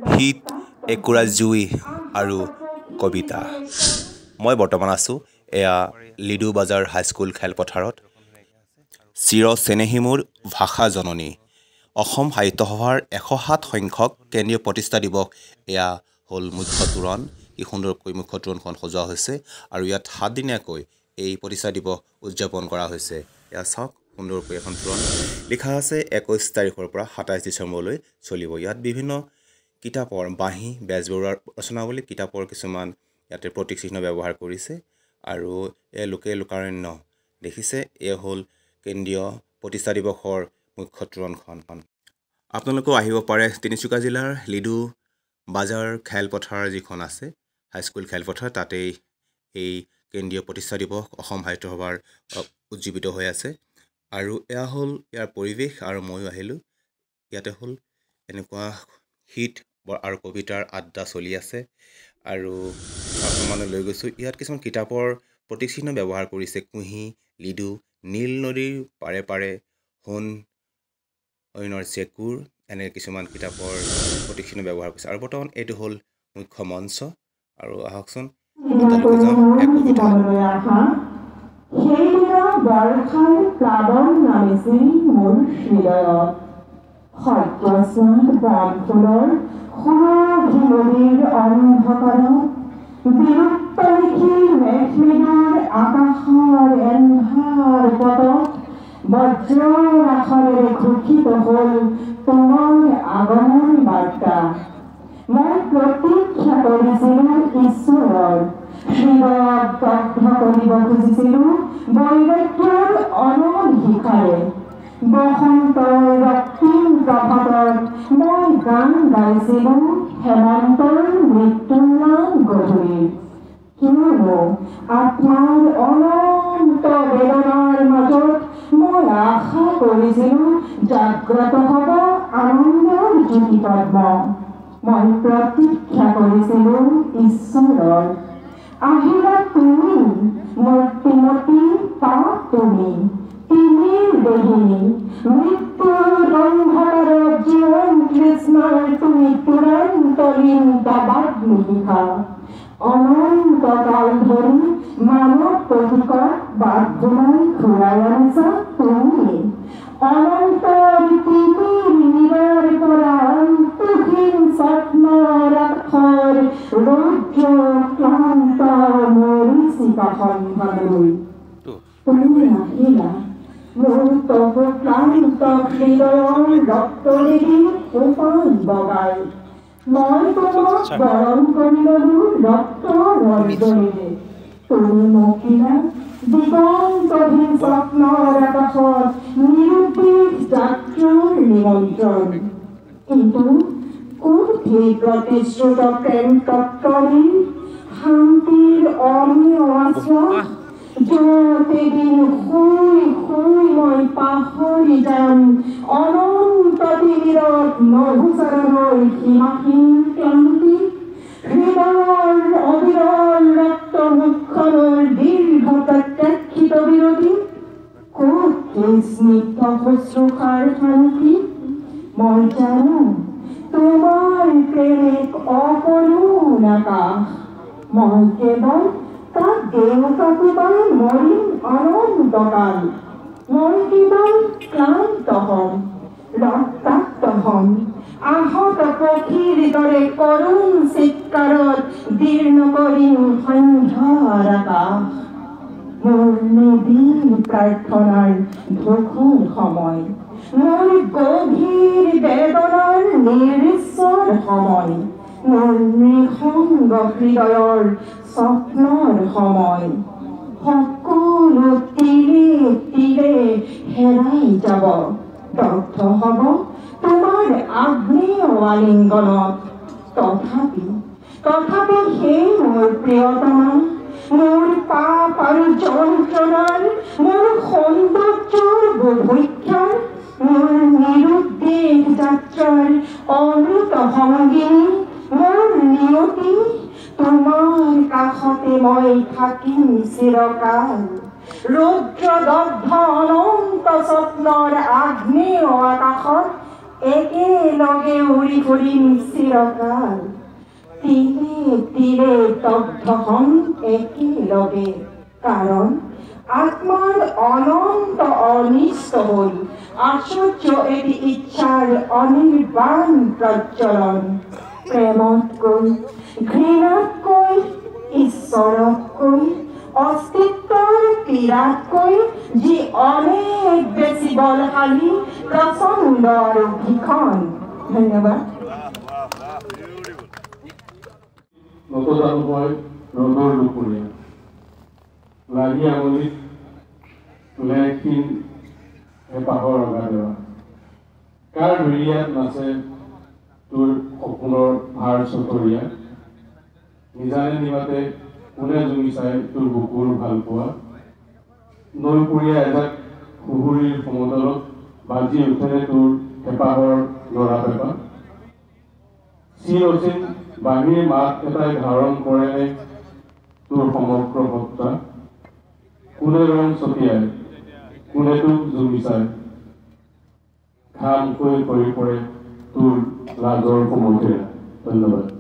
শীত একুৰা জুই আৰু কবিতা। মই বৰ্তমান আছোঁ এয়া লিডু বাজাৰ হাইস্কুল খেলপথাৰত। চিৰ চেনেহী মোৰ ভাষা জননী। অসম সাহিত্য সভাৰ 107 সংখ্যক কেন্দ্ৰীয় প্ৰতিষ্ঠা দিৱস এয়া হ'ল মুখ্য তোৰণ। কি সুন্দৰকৈ মুখ্য তোৰণখন সজোৱা হৈছে আৰু ইয়াত 7 দিনীয়াকৈ এই প্ৰতিষ্ঠা দিৱস উদযাপন কৰা হৈছে। এয়া চাওক সুন্দৰকৈ এখন তোৰণ লিখা আছে 21 তাৰিখৰ পৰা 27 ডিচেম্বৰলৈ চলিব। ইয়াত বিভিন্ন কিতাপৰ বাঁহী বেজবৰুৱাৰ ৰচনাৱলী কিতাপৰ কিছুমান ইয়াতে প্ৰতীক চিহ্ন ব্যৱহাৰ কৰিছে আৰু এ লোকে লোকাৰণ্য দেখিছে। এ হ'ল কেন্দ্ৰীয় প্ৰতিষ্ঠা দিৱসৰ মুখ্য তোৰণখন। আপোনালোকেও আহিব পাৰে তিনিচুকীয়া জিলাৰ লিডু বাজাৰ খেলপথাৰ যিখন আছে হাইস্কুল খেলপথাৰ, তাতেই এই কেন্দ্ৰীয় প্ৰতিষ্ঠা দিৱস অসম সাহিত্য সভাৰ উজ্জীৱিত হৈ আছে। আৰু এয়া হ'ল ইয়াৰ পৰিৱেশ আৰু ময়ো আহিলোঁ। ইয়াতে হ'ল এনেকুৱা শীত আৰু কবিতাৰ আড্ডা চলি আছে আৰু মানে লৈ গৈছোঁ। ইয়াত কিছুমান কিতাপৰ প্ৰতীক চিহ্ন ব্যৱহাৰ কৰিছে। কুঁহি, লিডু, নীল নদীৰ পাৰে পাৰে, সোণ অইনৰ চেকুৰ, এনে কিছুমান কিতাপৰ প্ৰতীক চিহ্ন ব্যৱহাৰ কৰিছে। আৰু বৰ্তমান এইটো হ'ল মুখ্য মঞ্চ আৰু আহকচোন তালৈকে যাওঁ এক কবিতা। সেইদিনা বৰ্ষাৰ প্লাৱন নামিছিল মোৰ হৃদয়ত। সত্যস্নাত বনফুলৰ সুৰভি নদীৰ অন্ধকাৰত বিলুপ্ত নিশিল মেঘমেঘৰ আকাশৰ এন্ধাৰ পথত বজ্ৰৰ আখৰেৰে ঘোষিত হ'ল তোমাৰ আগমন বাৰ্তা। মই প্ৰতীক্ষা কৰিছিলোঁ ঈশ্বৰৰ, হৃদয়ত দগ্ধ কৰিব খুজিছিলোঁ বৈৰাগ্যৰ অনল শিখাৰে। বসন্তৰ ৰক্তিম প্ৰভাতত মই গান গাইছিলোঁ হেমন্তৰ মৃত্যুম্লান গধূলি। কিয়নো আত্মাৰ অনন্ত বেদনাৰ মাজত মই আশা কৰিছিলোঁ জাগ্ৰত হ'ব আনন্দৰ জ্যোতি পদ্ম। মই প্ৰতীক্ষা কৰিছিলোঁ ঈশ্বৰৰ। আহিলা তুমি মূৰ্তিমতী পাপ তুমি, তিমিৰ দেহিনী, মৃত্যুৰ অন্ধকাৰত জীৱন তৃষ্ণাৰ তুমি তুৰান্তলীন বাগ্মিশিখা। অনন্ত কাল ধৰি মানৱ পথিকক বাট বুলাই ঘূৰাই আনিছা তুমি। অনন্তৰ তিমিৰ নীৰৰ পৰা অন্তহীন স্বপ্নৰ আখৰ ৰৌদ্ৰ ক্লান্ত মৰীচিকা সন্ধানলৈ তুমি আহিলা। মোৰ তবু ক্লান্ত হৃদয়ৰ ৰক্তৰেদি সোপান বগাই মই তোমাক বৰণ কৰি ললোঁ ৰক্তৰ ৰঞ্জনেৰে। তুমি মকিলা দিগন্তহীন স্বপ্নৰ আকাশত নিৰুদ্দেশ যাত্ৰাৰ নিমন্ত্ৰণ। কিন্তু কোনটি প্ৰতিশ্ৰুত প্ৰেম তত্ত্বৰে শান্তিৰ অমীয় আশ্বাস, য'ত এদিন শুই শুই মই পাহৰি যাম অনন্ত তিমিৰত মধুচৰণৰ সীমাহীন ক্লান্তি। হৃদয়ৰ অবিৰল ৰক্ত মুখখনৰ দীৰ্ঘ প্ৰত্যাখ্যিত বিৰতি। ক'ত এই স্নিগ্ধ শুশ্ৰূষাৰ শান্তি? মই জানো তোমাৰ প্ৰেম এক অকলুণ আকাশ। মই কেৱল তাক দেউতাকো পাই মৰিম অনন্তকাল। মই কেৱল ক্লান্ত হ'ম, ৰক্তাক্ত হ'ম, আহত পক্ষীৰ দৰে কৰুণ চিৎকাৰত দীৰ্ণ কৰিম সন্ধ্যাৰ আকাশ। মোৰ নিবিড় প্ৰাৰ্থনাৰ ধূসৰ সময়, মোৰ গভীৰ বেদনাৰ নিৰীশ্বৰ সময়, মোৰ নিঃসংগ হৃদয়ৰ স্বপ্নৰ সময়। সকলো তিলে তিলে হেৰাই যাব, দগ্ধ হ'ব তোমাৰ আগ্নেয় আলিংগনত। তথাপি সেই মোৰ প্ৰিয়তমা, মোৰ পাপ আৰু যন্ত্ৰণাৰ, মোৰ সৌন্দৰ্যৰ বুভুক্ষাৰ, মোৰ নিৰুদ্দেশ যাত্ৰাৰ অমৃত সংগিনী, মোৰ নিয়তি, তোমাৰ কাষতে মই থাকিম চিৰকাল। ৰৌদ্ৰ দগ্ধ অনন্ত স্বপ্নৰ আগ্নেয় আকাশত একেলগে উৰি ফুৰিম চিৰকাল তিলে তিলে দগ্ধ হম একেলগে কাৰণ আত্মাৰ অনন্ত অনিষ্ট হ'ল আশ্চৰ্য এটি ইচ্ছাৰ অনিৰ্বাণ প্ৰজ্বলন প্ৰেমতকৈ ঘৃণাতকৈ ঈশ্বৰতকৈ অস্তিত্বৰ পীড়াতকৈ যি অনেক বেছি বলশালী প্ৰচণ্ড আৰু ভীষণ ধন্যবাদ নতজান হয় ৰ'দৰ দুপৰীয়া লাগি আঙুলিত লেখিন হেঁপাহৰ ৰঙা দেৱা কাৰ বিৰিয়াত নাচে তোৰ সপোনৰ ভাৰ চতৰীয়া নিজানে নিমাতে কোনে জুমি চাই তোৰ বুকুৰ ভাল পোৱা নৈপুৰীয়া এজাক সুহুৰিৰ সমতলত বাজি উঠেনে তোৰ হেঁপাহৰ লৰা পেপা চিৰ অচিন বাঁহীৰ মাত এটাই ধাৰণ কৰেনে তোৰ সমগ্ৰ সত্তা কোনে ৰং ছটিয়াই কোনে তোক জুমি চাই ঘামকৈ ভৰি পৰে তোৰ লাজৰ সমুদ্ৰে ধন্যবাদ